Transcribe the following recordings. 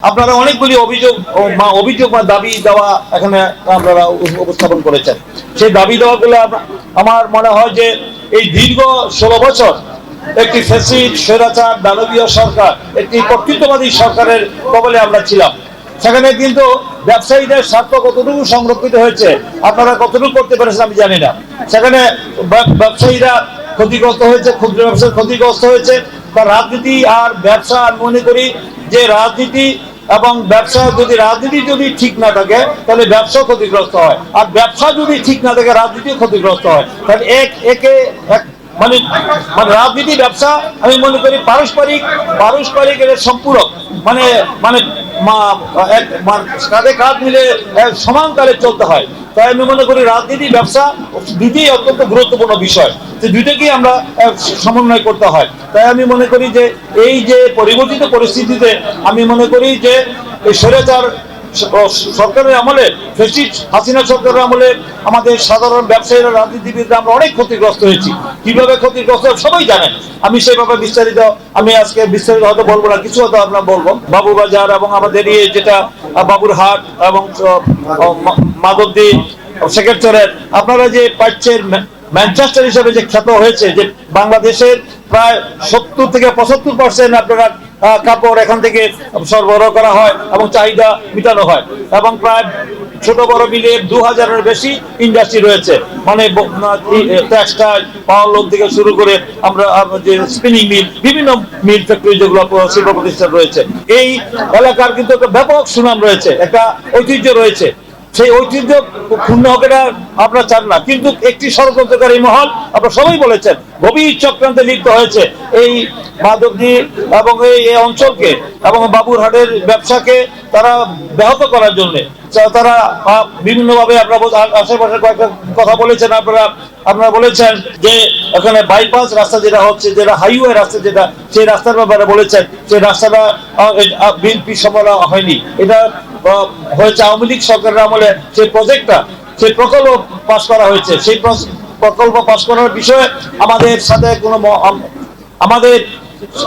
আপনারা অনেকগুলি অভিযোগ বা দাবি দেওয়া এখানে আপনারা উপস্থাপন করেছেন। সেই দাবি দেওয়াগুলো আমার মনে হয় যে এই দীর্ঘ 16 বছর একটি ফ্যাসিস্ট স্বৈরাচার দানবীয় সরকার, একটি কর্তৃত্ববাদী সরকারের কবলে আমরা ছিলাম। সেখানে কিন্তু ব্যবসায়ীদের স্বার্থ কতটুকু সংরক্ষিত হয়েছে, আপনারা কতটুকু করতে পেরেছেন আমি জানি না। সেখানে ব্যবসায়ীরা ক্ষতিগ্রস্ত হয়েছে, ক্ষুদ্র ব্যবসায় ক্ষতিগ্রস্ত হয়েছে। বা রাজনীতি আর ব্যবসা, আমি মনে করি যে রাজনীতি এবং ব্যবসা রাজনীতি যদি ঠিক না থাকে তাহলে ব্যবসা ক্ষতিগ্রস্ত হয়, আর ব্যবসা যদি ঠিক না থাকে রাজনীতি ক্ষতিগ্রস্ত হয়। তাহলে একে এক মানে মানে রাজনীতি ব্যবসা আমি মনে করি পারস্পরিক এর সম্পূরক, মানে মানে কাঁধে কাঁধ মিলে সমান তালে চলতে হয়। তাই আমি মনে করি রাজনীতি ব্যবসা দুইটাই অত্যন্ত গুরুত্বপূর্ণ বিষয়, যে দুইটাকেই আমরা সমন্বয় করতে হয়। তাই আমি মনে করি যে এই যে পরিবর্তিত পরিস্থিতিতে আমি মনে করি যে এই স্বৈরাচার সরকারের আমলে, ফ্যাসিস্ট হাসিনা সরকারের আমলে আমাদের সাধারণ ব্যবসায়ীরা, রাজনীতিবিদরা আমরা অনেক ক্ষতিগ্রস্ত হয়েছি। কিভাবে ক্ষতিগ্রস্ত সবাই জানেন, আমি সেভাবে আজকে বিস্তারিত হয়তো বলবো না, কিছু হয়তো আপনার বলবো। বাবুবাজার এবং আমাদের যেটা বাবুরহাট এবং মাধবদী সেকেন্ডচরের আপনারা যে পাচ্ছেন ম্যানচেস্টার হিসেবে যে খ্যাত হয়েছে, যে বাংলাদেশের প্রায় 70 থেকে 75% আপনারা কাপড় এখান থেকে সরবরাহ করা হয় এবং চাহিদা মেটানো হয়, এবং প্রায় ছোট বড় মিলে 2000-এর বেশি ইন্ডাস্ট্রি রয়েছে, মানে টেক্সটাইল, পাওয়ার লুম থেকে শুরু করে আমরা যে স্পিনিং মিল, বিভিন্ন মিল ফ্যাক্টরি যেগুলো শিল্প প্রতিষ্ঠান রয়েছে। এই এলাকার কিন্তু একটা ব্যাপক সুনাম রয়েছে, একটা ঐতিহ্য রয়েছে। সেই ঐতিহ্য ক্ষুণ্ণ হোক এটা আপনারা চান না, কিন্তু একটি ষড়যন্ত্রকারী মহল, আপনারা সবাই বলেছেন, গভীর চক্রান্তে লিপ্ত হয়েছে এই মাধবদী এবং এই অঞ্চলকে এবং বাবুরহাটের ব্যবসাকে তারা ব্যাহত করার জন্য তারা বিভিন্নভাবে আপনারা আশেপাশে কয়েকটা কথা বলেছেন। আপনারা বলেছেন যে এখানে বাইপাস রাস্তা যেটা হচ্ছে, যেটা হাইওয়ে রাস্তা, যেটা সেই রাস্তার ব্যাপারে বলেছেন, সেই রাস্তাটা বিএনপি সময় হয়নি, এটা হয়েছে আওয়ামী লীগ সরকারের আমলে। সেই প্রকল্প পাস করা হয়েছে। সেই প্রকল্প পাস করার বিষয়ে আমাদের সাথে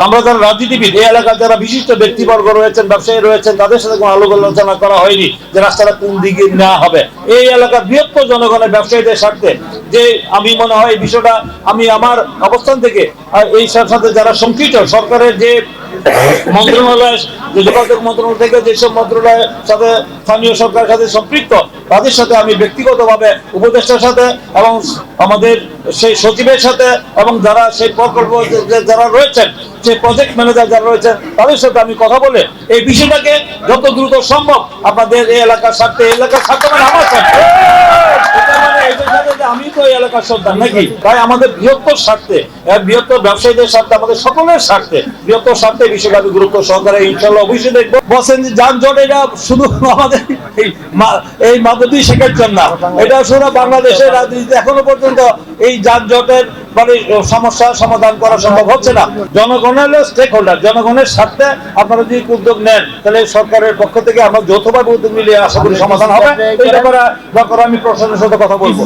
আমরা যারা রাজনীতিবিদ, এই এলাকার যারা বিশিষ্ট ব্যক্তিবর্গ রয়েছেন, ব্যবসায়ী রয়েছেন, তাদের সাথে কোনো আলোচনা করা হয়নি যে রাস্তাটা কোন দিকে নেওয়া হবে। এই এলাকার বৃহত্তর জনগণের, ব্যবসায়ীদের স্বার্থে যে আমি মনে হয় এই বিষয়টা আমি আমার অবস্থান থেকে এই সাথে যারা সংশ্লিষ্ট সরকারের যে মন্ত্রণালয়, যে যোগাযোগ মন্ত্রণালয় থেকে যেসব মন্ত্রণালয়ের সাথে স্থানীয় সরকারের সাথে সম্পৃক্ত, তাদের সাথে আমি ব্যক্তিগতভাবে উপদেষ্টার সাথে এবং আমাদের সেই সচিবের সাথে এবং যারা সেই প্রকল্প যারা রয়েছেন, সেই প্রজেক্ট ম্যানেজার যারা রয়েছেন, তাদের সাথে আমি কথা বলে এই বিষয়টাকে যত দ্রুত সম্ভব আপনাদের এই এলাকার স্বার্থে, মানে আমার স্বার্থে, আমি তো এই এলাকার সন্তান নাকি, তাই আমাদের বৃহত্তর স্বার্থে, বৃহত্তর ব্যবসায়ীদের স্বার্থে, আমাদের সকলের স্বার্থে, বৃহত্তর স্বার্থে বিষয়টা আমি গুরুত্ব সহকারে ইনশাল্লাহ অবশ্যই দেখবো। বলছেন যে যানজট, এটা শুধু আমাদের এই মাধবদী শেখাচ্ছেন না, এটা শুধু বাংলাদেশের রাজনীতিতে এখনো পর্যন্ত এই যানজটের মানে সমস্যার সমাধান করা সম্ভব হচ্ছে না। জনগণের স্টেক হোল্ডার, জনগণের স্বার্থে আপনারা যদি উদ্যোগ নেন, তাহলে সরকারের পক্ষ থেকে আমরা যৌথভাবে উদ্যোগ নিলে আশা করি সমাধান হবে। এই ব্যাপারে আমি প্রশাসনের সাথে কথা বলবো।